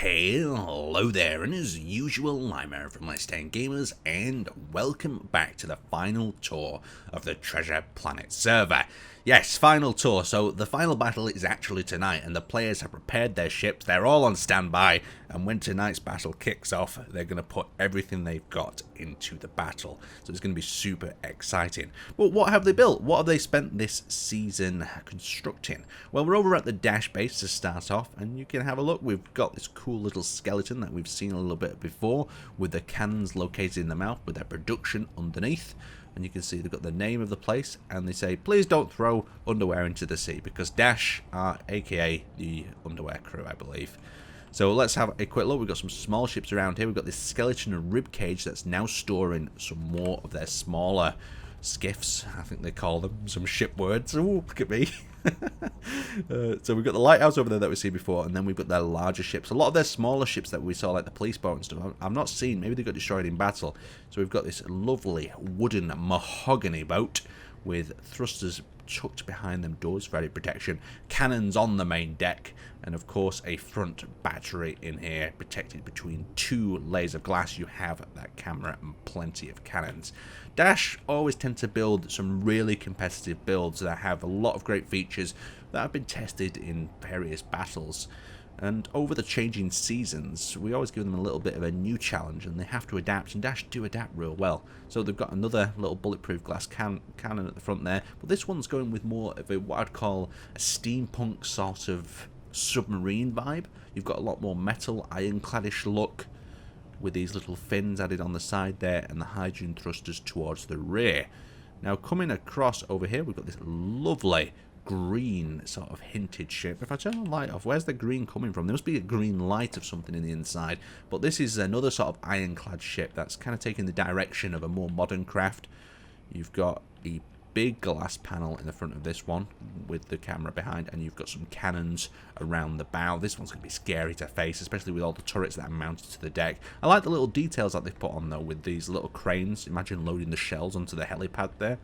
Hello there, and as usual, I'm Aaron from Laststandgamers, and welcome back to the final tour of the Treasure Planet server. Yes, final tour, so the final battle is actually tonight, and the players have prepared their ships, they're all on standby, and when tonight's battle kicks off, they're going to put everything they've got into the battle. So it's going to be super exciting. But what have they built? What have they spent this season constructing? Well, we're over at the Dash base to start off, and you can have a look. We've got this cool little skeleton that we've seen a little bit before, with the cannons located in the mouth, with their production underneath. And you can see they've got the name of the place, and they say, please don't throw underwear into the sea, because Dash are aka the underwear crew, I believe. So let's have a quick look. We've got some small ships around here. We've got this skeleton and rib cage that's now storing some more of their smaller skiffs, I think they call them, some ship words. Oh, look at me. So we've got the lighthouse over there that we see before, and then we've got their larger ships. A lot of their smaller ships that we saw, like the police boat and stuff, I've not seen. Maybe they got destroyed in battle. So we've got this lovely wooden mahogany boat with thrusters tucked behind them, doors for added protection, cannons on the main deck, and of course a front battery in here protected between two layers of glass. You have that camera and plenty of cannons. Dash always tend to build some really competitive builds that have a lot of great features that have been tested in various battles. And over the changing seasons, we always give them a little bit of a new challenge, and they have to adapt, and Dash do adapt real well. So they've got another little bulletproof glass cannon at the front there, but this one's going with more of a, what I'd call a steampunk sort of submarine vibe. You've got a lot more metal, ironcladish look, with these little fins added on the side there, and the hydrogen thrusters towards the rear. Now coming across over here, we've got this lovely green sort of hinted shape. If I turn the light off, where's the green coming from? There must be a green light of something in the inside, but this is another sort of ironclad ship that's kind of taking the direction of a more modern craft. You've got a big glass panel in the front of this one with the camera behind, and you've got some cannons around the bow. This one's going to be scary to face, especially with all the turrets that are mounted to the deck. I like the little details that they've put on though, with these little cranes. Imagine loading the shells onto the helipad there,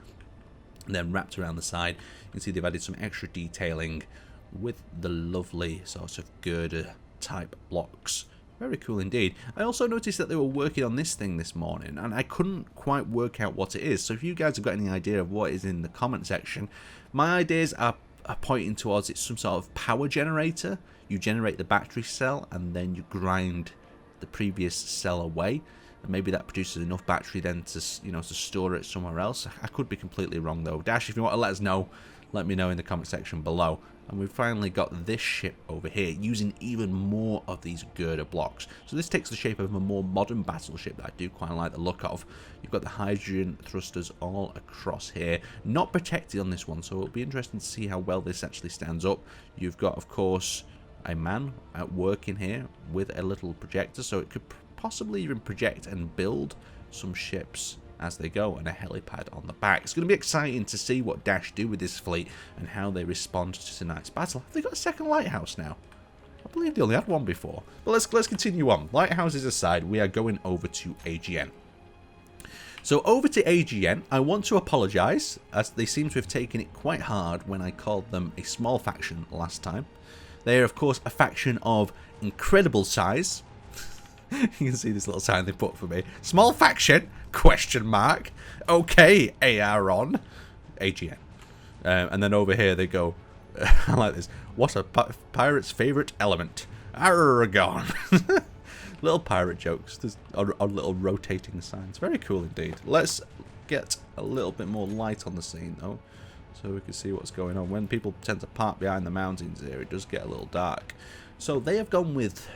and then wrapped around the side. You can see they've added some extra detailing with the lovely sort of girder type blocks. Very cool indeed. I also noticed that they were working on this thing this morning, and I couldn't quite work out what it is. So if you guys have got any idea of what is in the comment section, my ideas are pointing towards it's some sort of power generator. You generate the battery cell, and then you grind the previous cell away. And maybe that produces enough battery then to, you know, to store it somewhere else. I could be completely wrong though. Dash, if you want to let us know, let me know in the comment section below. And we've finally got this ship over here using even more of these girder blocks. So this takes the shape of a more modern battleship that I do quite like the look of. You've got the hydrogen thrusters all across here, not protected on this one, so it'll be interesting to see how well this actually stands up. You've got, of course, a man at work in here with a little projector, so it could possibly even project and build some ships as they go, and a helipad on the back. It's going to be exciting to see what Dash do with this fleet and how they respond to tonight's battle. Have they got a second lighthouse now? I believe they only had one before. But let's continue on. Lighthouses aside, we are going over to AGN. So over to AGN, I want to apologise, as they seem to have taken it quite hard when I called them a small faction last time. They are, of course, a faction of incredible size. You can see this little sign they put for me. Small faction? Question mark. Okay, Aaron. AGN. And then over here they go, I like this. What's a pirate's favourite element? Aragon. Little pirate jokes. There's on little rotating signs. Very cool indeed. Let's get a little bit more light on the scene though, so we can see what's going on. When people tend to park behind the mountains here, it does get a little dark. So they have gone with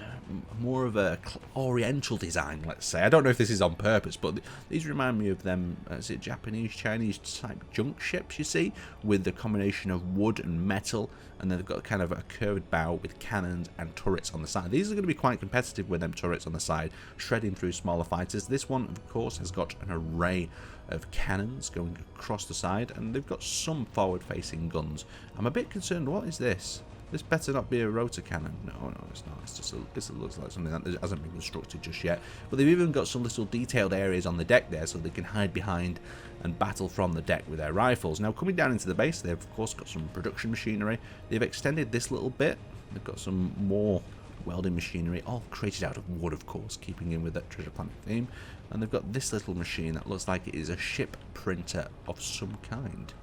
more of a oriental design, let's say. I don't know if this is on purpose, but these remind me of them, is it Japanese, Chinese type junk ships, you see, with the combination of wood and metal, and then they've got kind of a curved bow with cannons and turrets on the side. These are going to be quite competitive with them turrets on the side, shredding through smaller fighters. This one, of course, has got an array of cannons going across the side, and they've got some forward-facing guns. I'm a bit concerned, what is this? This better not be a rotor cannon. No, it's not. It's just it looks like something that hasn't been constructed just yet. But they've even got some little detailed areas on the deck there, so they can hide behind and battle from the deck with their rifles. Now, coming down into the base, they've of course got some production machinery. They've extended this little bit. They've got some more welding machinery, all created out of wood, of course, keeping in with that Treasure Planet theme. And they've got this little machine that looks like it is a ship printer of some kind.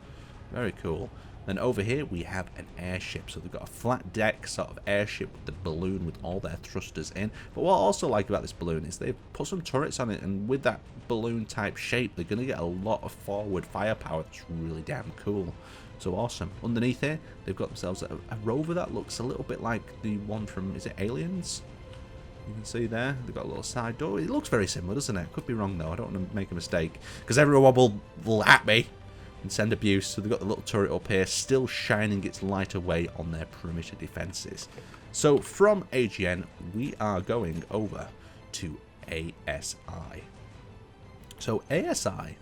Very cool. Then over here we have an airship. So they've got a flat deck sort of airship with the balloon with all their thrusters in. But what I also like about this balloon is they've put some turrets on it, and with that balloon type shape they're going to get a lot of forward firepower. That's really damn cool. So awesome. Underneath here they've got themselves a rover that looks a little bit like the one from, is it Aliens? You can see there, they've got a little side door. It looks very similar, doesn't it? Could be wrong though, I don't want to make a mistake, because everyone will at me and send abuse. So they've got the little turret up here, still shining its light away on their perimeter defenses. So from AGN, we are going over to ASI. So ASI,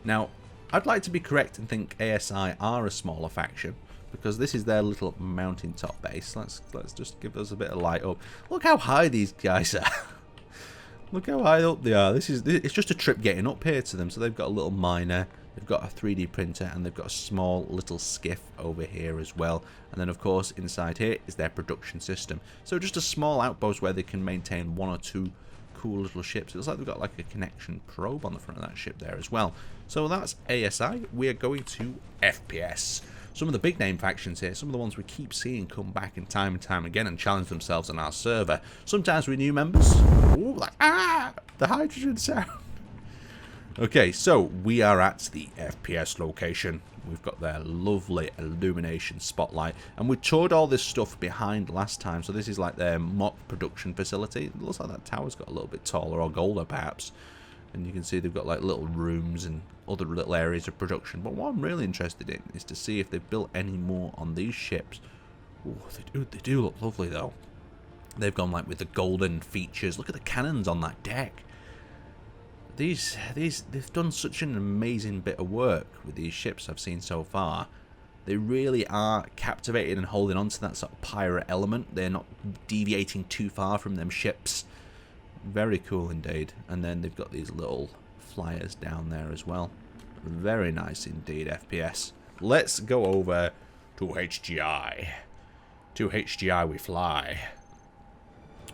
now I'd like to be correct and think ASI are a smaller faction, because this is their little mountain top base. Let's just give us a bit of light up. Look how high these guys are. Look how high up they are. It's just a trip getting up here to them. So they've got a little miner, they've got a 3D printer, and they've got a small little skiff over here as well. And then of course inside here is their production system. So just a small outpost where they can maintain 1 or 2 cool little ships. It looks like they've got like a connection probe on the front of that ship there as well. So that's ASI. We are going to FPS. Some of the big name factions here, some of the ones we keep seeing come back in time and time again and challenge themselves on our server. Sometimes with new members. Ooh, like, the hydrogen sound. Okay, so we are at the FPS location. We've got their lovely illumination spotlight, and we toured all this stuff behind last time. So this is like their mock production facility. It looks like that tower's got a little bit taller or golder perhaps. And you can see they've got like little rooms and other little areas of production. But what I'm really interested in is to see if they've built any more on these ships. Ooh, they do look lovely though. They've gone like with the golden features. Look at the cannons on that deck. They've done such an amazing bit of work with these ships I've seen so far. They really are captivating and holding on to that sort of pirate element. They're not deviating too far from them ships. Very cool indeed. And then they've got these little flyers down there as well. Very nice indeed, FPS. Let's go over to HGI. To HGI we fly.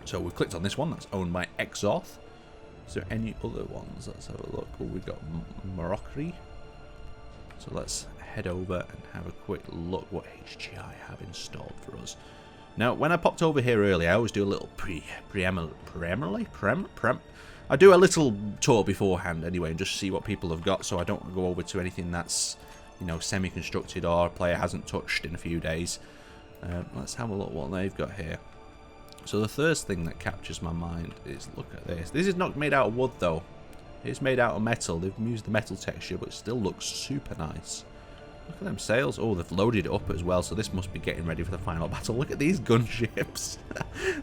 So we've clicked on this one that's owned by Exoth. Is there any other ones? Let's have a look. Oh, we've got Morocco. So let's head over and have a quick look what HGI have installed for us. Now, when I popped over here earlier, I always do a little I do a little tour beforehand anyway, and just see what people have got, so I don't go over to anything that's, you know, semi-constructed or a player hasn't touched in a few days. Let's have a look what they've got here. So the first thing that captures my mind is, look at this. This is not made out of wood though. It's made out of metal. They've used the metal texture, but it still looks super nice. Look at them sails. Oh, they've loaded it up as well, so this must be getting ready for the final battle. Look at these gunships.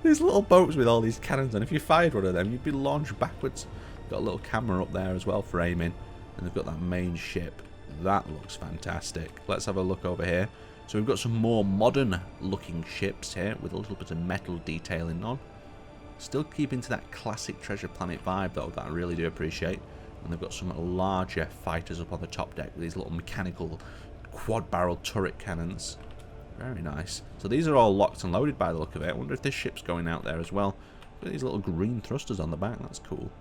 These little boats with all these cannons, and if you fired one of them, you'd be launched backwards. Got a little camera up there as well for aiming, and they've got that main ship. That looks fantastic. Let's have a look over here. So we've got some more modern looking ships here with a little bit of metal detailing on. Still keeping to that classic Treasure Planet vibe though, that I really do appreciate. And they've got some larger fighters up on the top deck with these little mechanical quad-barreled turret cannons. Very nice. So these are all locked and loaded by the look of it. I wonder if this ship's going out there as well. Look at these little green thrusters on the back. That's cool.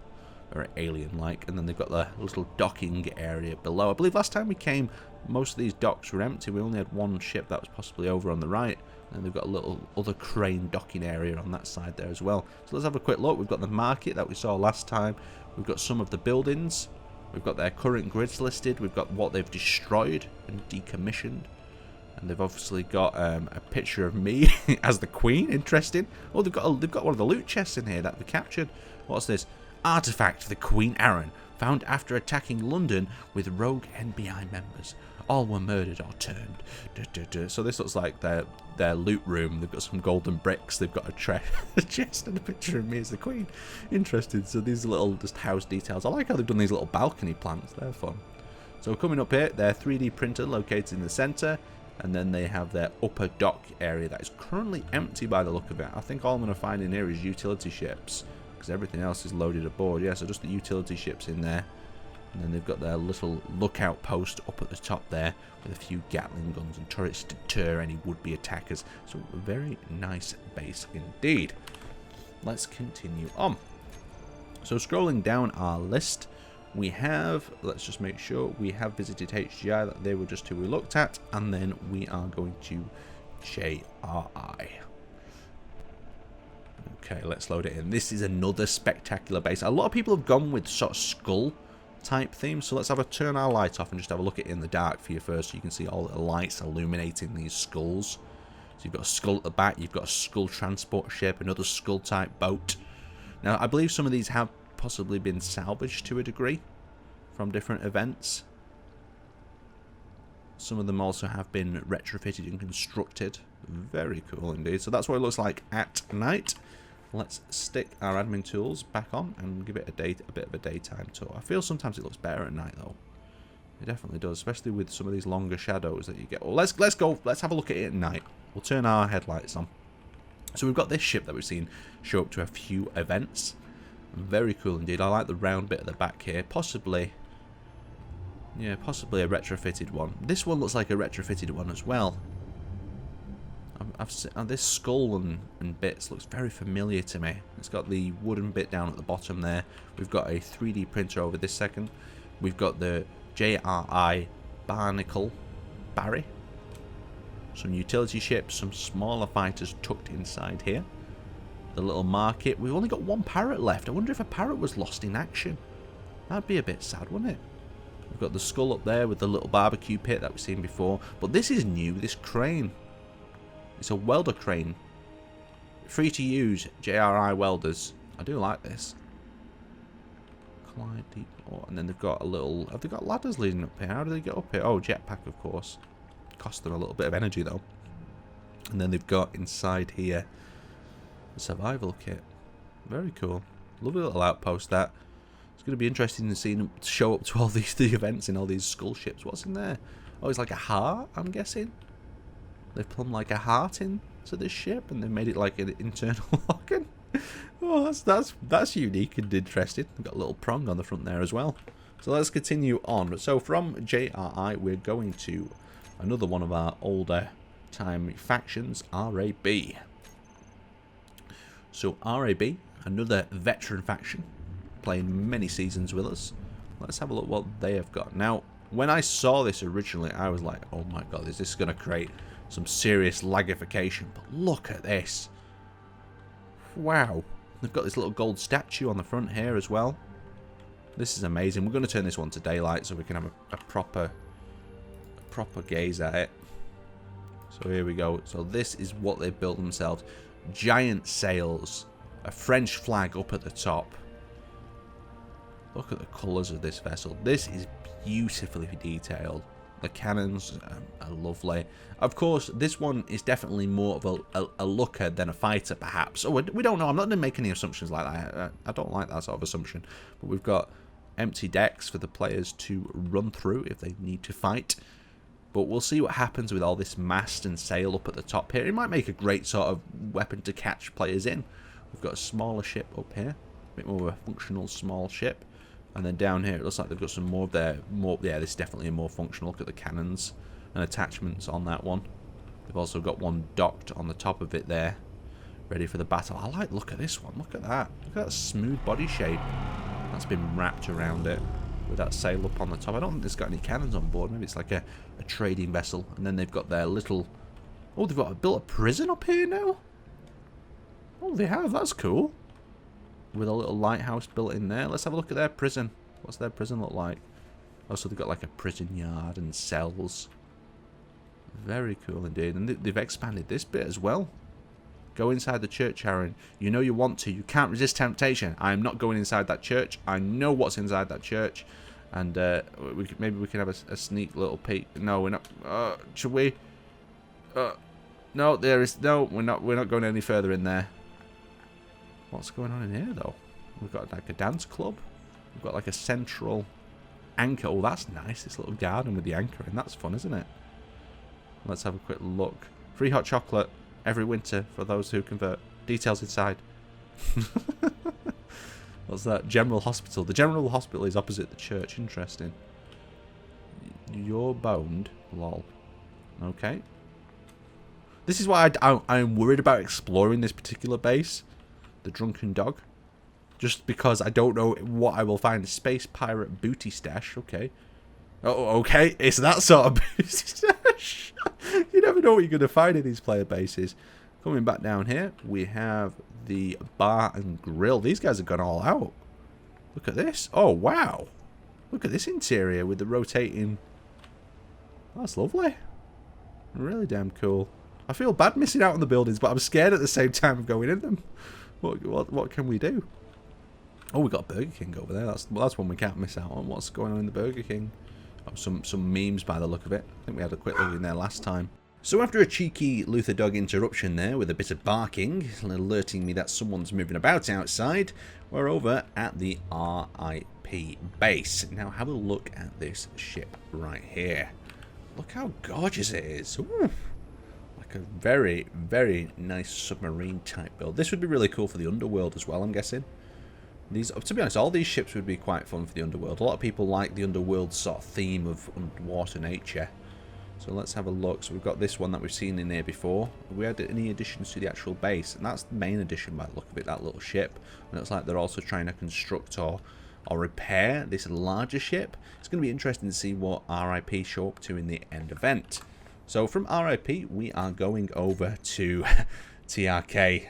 Very alien-like. And then they've got the little docking area below. I believe last time we came, most of these docks were empty. We only had one ship that was possibly over on the right. And they've got a little other crane docking area on that side there as well. So let's have a quick look. We've got the market that we saw last time. We've got some of the buildings. We've got their current grids listed. We've got what they've destroyed and decommissioned. And they've obviously got a picture of me as the queen. Interesting. Oh, they've got one of the loot chests in here that we captured. What's this? Artifact the Queen Aaron, found after attacking London with rogue NBI members. All were murdered or turned. So this looks like their loot room. They've got some golden bricks. They've got a chest and a picture of me as the queen. Interesting. So these little just house details. I like how they've done these little balcony plants. They're fun. So coming up here, their 3D printer located in the center. And then they have their upper dock area that is currently empty by the look of it. I think all I'm going to find in here is utility ships, because everything else is loaded aboard. Yeah, so just the utility ships in there. And then they've got their little lookout post up at the top there with a few Gatling guns and turrets to deter any would-be attackers. So a very nice base indeed. let's continue on. So scrolling down our list, we have, let's just make sure, we have visited HGI, that they were just who we looked at, and then we are going to JRI. Okay, let's load it in. This is another spectacular base. A lot of people have gone with sort of skull type theme, so let's have a turn our light off and just have a look at it in the dark for you first, so you can see all the lights illuminating these skulls. So you've got a skull at the back, you've got a skull transport ship, another skull type boat. Now I believe some of these have possibly been salvaged to a degree from different events. Some of them also have been retrofitted and constructed. Very cool indeed. So that's what it looks like at night. Let's stick our admin tools back on and give it a bit of a daytime tour. I feel sometimes it looks better at night though. It definitely does, especially with some of these longer shadows that you get. Well, let's go. Let's have a look at it at night. We'll turn our headlights on. So we've got this ship that we've seen show up to a few events. Very cool indeed. I like the round bit at the back here. Possibly, yeah, possibly a retrofitted one. This one looks like a retrofitted one as well. I've seen, this skull and bits looks very familiar to me. It's got the wooden bit down at the bottom there. We've got a 3D printer over this second. We've got the JRI Barnacle Barry. Some utility ships, some smaller fighters tucked inside here. The little market. We've only got one parrot left. I wonder if a parrot was lost in action. That'd be a bit sad, wouldn't it? We've got the skull up there with the little barbecue pit that we've seen before. But this is new, this crane. It's a welder crane. Free to use, JRI welders. I do like this. Clyde Deep. Oh, and then they've got a little... Have they got ladders leading up here? How do they get up here? Oh, jetpack, of course. Cost them a little bit of energy, though. And then they've got inside here a survival kit. Very cool. Lovely little outpost, that. It's going to be interesting to see them show up to all these events in all these skull ships. What's in there? Oh, it's like a heart, I'm guessing. They've plumbed like a heart into this ship, and they've made it like an internal organ. Oh, that's unique and interesting. They've got a little prong on the front there as well. So let's continue on. So from JRI, we're going to another one of our older time factions, RAB. So RAB, another veteran faction, playing many seasons with us. Let's have a look what they have got. Now, when I saw this originally, I was like, oh my god, is this going to create some serious lagification? But look at this. Wow. They've got this little gold statue on the front here as well. This is amazing. We're going to turn this one to daylight so we can have a proper gaze at it. So here we go. So this is what they've built themselves. Giant sails. A French flag up at the top. Look at the colours of this vessel. This is beautifully detailed. The cannons are lovely. Of course, this one is definitely more of a looker than a fighter, perhaps. Oh, we don't know. I'm not going to make any assumptions like that. I don't like that sort of assumption. But we've got empty decks for the players to run through if they need to fight. But we'll see what happens with all this mast and sail up at the top here. It might make a great sort of weapon to catch players in. We've got a smaller ship up here. A bit more of a functional small ship. And then down here, it looks like they've got some more of their... yeah, this is definitely a more functional. Look at the cannons and attachments on that one. They've also got one docked on the top of it there, ready for the battle. I like the look at this one. Look at that. Look at that smooth body shape that's been wrapped around it with that sail up on the top. I don't think it's got any cannons on board. Maybe it's like a trading vessel. And then they've got their little... oh, they've built a prison up here now? Oh, they have. That's cool. With a little lighthouse built in there. Let's have a look at their prison. What's their prison look like? Oh, so they've got like a prison yard and cells. Very cool indeed. And they've expanded this bit as well. Go inside the church, Aaron. You know you want to. You can't resist temptation. I'm not going inside that church. I know what's inside that church. And maybe we can have a sneak little peek. No, we're not. Should we? No, there is no. We're not going any further in there. What's going on in here, though? We've got like a dance club. We've got like a central anchor. Oh, that's nice. This little garden with the anchor in. That's fun, isn't it? Let's have a quick look. Free hot chocolate every winter for those who convert. Details inside. What's that? General Hospital. The General Hospital is opposite the church. Interesting. You're boned. Lol. Okay. This is why I'm worried about exploring this particular base. the drunken dog. Just because I don't know what I will find. Space pirate booty stash. Okay. Oh, okay. It's that sort of booty stash. You never know what you're going to find in these player bases. Coming back down here, we have the bar and grill. These guys have gone all out. Look at this. Oh, wow. Look at this interior with the rotating. That's lovely. Really damn cool. I feel bad missing out on the buildings, but I'm scared at the same time of going in them. What can we do? Oh, we got Burger King over there. That's one we can't miss out on. What's going on in the Burger King? Oh, some memes by the look of it. I think we had a quick look in there last time. So after a cheeky Luther dog interruption there with a bit of barking, alerting me that someone's moving about outside, we're over at the RIP base. Now have a look at this ship right here. Look how gorgeous it is. Ooh. Like a very, very nice submarine type build. This would be really cool for the underworld as well, I'm guessing. These, to be honest, all these ships would be quite fun for the underworld. A lot of people like the underworld sort of theme of underwater nature. So let's have a look. So we've got this one that we've seen in here before. Have we had any additions to the actual base? And that's the main addition by the look of it, that little ship. And it looks like they're also trying to construct or repair this larger ship. It's going to be interesting to see what RIP show up to in the end event. So from RIP, we are going over to TRK.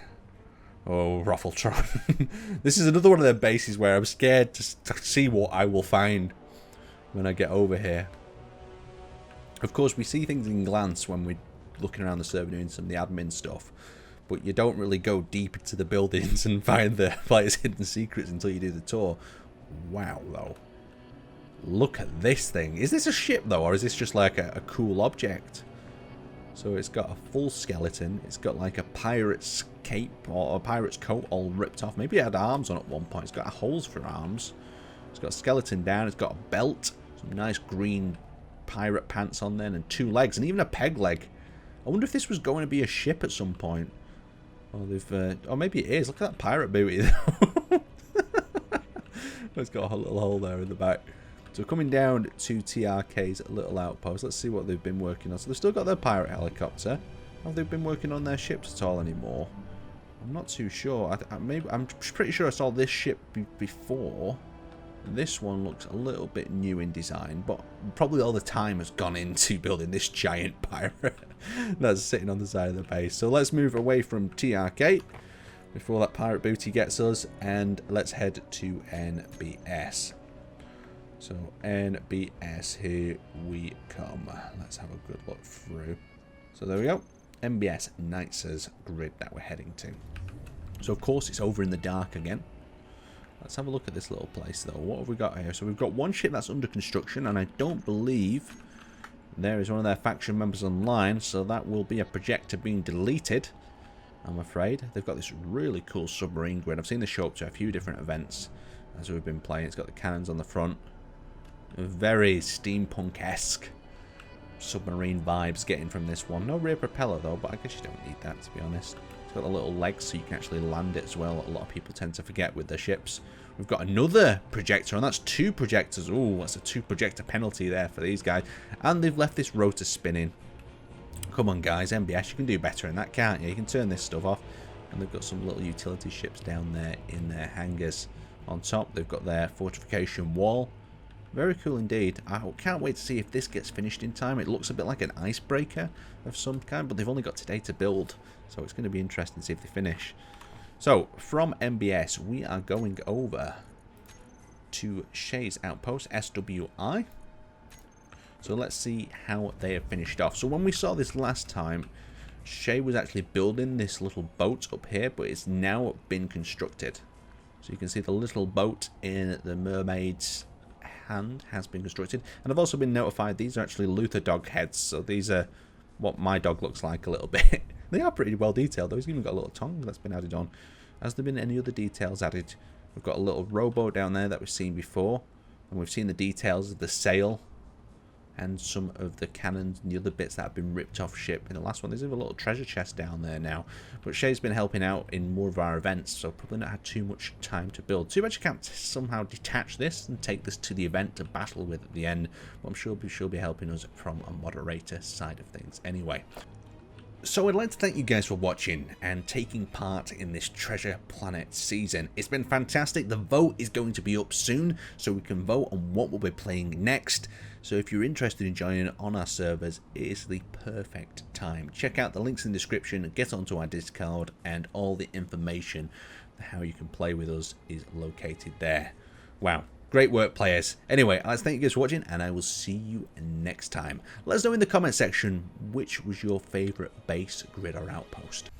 Oh, Raffletron. This is another one of their bases where I'm scared to see what I will find when I get over here. Of course, we see things in glance when we're looking around the server doing some of the admin stuff. But you don't really go deep into the buildings and find the players' hidden secrets until you do the tour. Wow, though. Look at this thing. Is this a ship, though, or is this just like a cool object? So it's got a full skeleton. It's got like a pirate's cape or a pirate's coat all ripped off. Maybe it had arms on at one point. It's got holes for arms. It's got a skeleton down. It's got a belt. Some nice green pirate pants on there and 2 legs and even a peg leg. I wonder if this was going to be a ship at some point. Oh, they've. Oh, maybe it is. Look at that pirate booty. It's got a little hole there in the back. So coming down to TRK's little outpost, let's see what they've been working on. So they've still got their pirate helicopter. Have they been working on their ships at all anymore? I'm not too sure. I'm pretty sure I saw this ship before. This one looks a little bit new in design, but probably all the time has gone into building this giant pirate that's sitting on the side of the base. So let's move away from TRK before that pirate booty gets us, and let's head to NBS. So NBS, here we come. Let's have a good look through. So there we go. NBS Knight's grid that we're heading to. So of course it's over in the dark again. Let's have a look at this little place though. What have we got here? So we've got one ship that's under construction, and I don't believe there is one of their faction members online, so that will be a projector being deleted, I'm afraid. They've got this really cool submarine grid. I've seen this show up to a few different events as we've been playing. It's got the cannons on the front. Very steampunk-esque submarine vibes getting from this one. No rear propeller though, but I guess you don't need that, to be honest. It's got the little legs so you can actually land it as well. A lot of people tend to forget with their ships. We've got another projector, and that's 2 projectors. Ooh, that's a 2 projector penalty there for these guys. And they've left this rotor spinning. Come on, guys. NBS, you can do better than that, can't you? You can turn this stuff off. And they've got some little utility ships down there in their hangars. On top, they've got their fortification wall. Very cool indeed. I can't wait to see if this gets finished in time. It looks a bit like an icebreaker of some kind, but they've only got today to build. So it's going to be interesting to see if they finish. So, from MBS, we are going over to Shay's outpost, SWI. So let's see how they have finished off. So when we saw this last time, Shay was actually building this little boat up here, but it's now been constructed. So you can see the little boat in the mermaid's hand has been constructed. And I've also been notified these are actually Luther dog heads. So these are what my dog looks like a little bit. They are pretty well detailed though. He's even got a little tongue that's been added on. Has there been any other details added? We've got a little rowboat down there that we've seen before. And we've seen the details of the sail and some of the cannons and the other bits that have been ripped off ship in the last one. There's even a little treasure chest down there now. But Shay's been helping out in more of our events, so probably not had too much time to build. Too bad you can't somehow detach this and take this to the event to battle with at the end. But I'm sure she'll be helping us from a moderator side of things anyway. So I'd like to thank you guys for watching and taking part in this Treasure Planet season. It's been fantastic. The vote is going to be up soon, so we can vote on what we'll be playing next. So if you're interested in joining on our servers, it is the perfect time. Check out the links in the description, get onto our Discord, and all the information for how you can play with us is located there. Wow. Great work, players. Anyway, I'd like to thank you guys for watching, and I will see you next time. Let us know in the comment section which was your favourite base, grid, or outpost.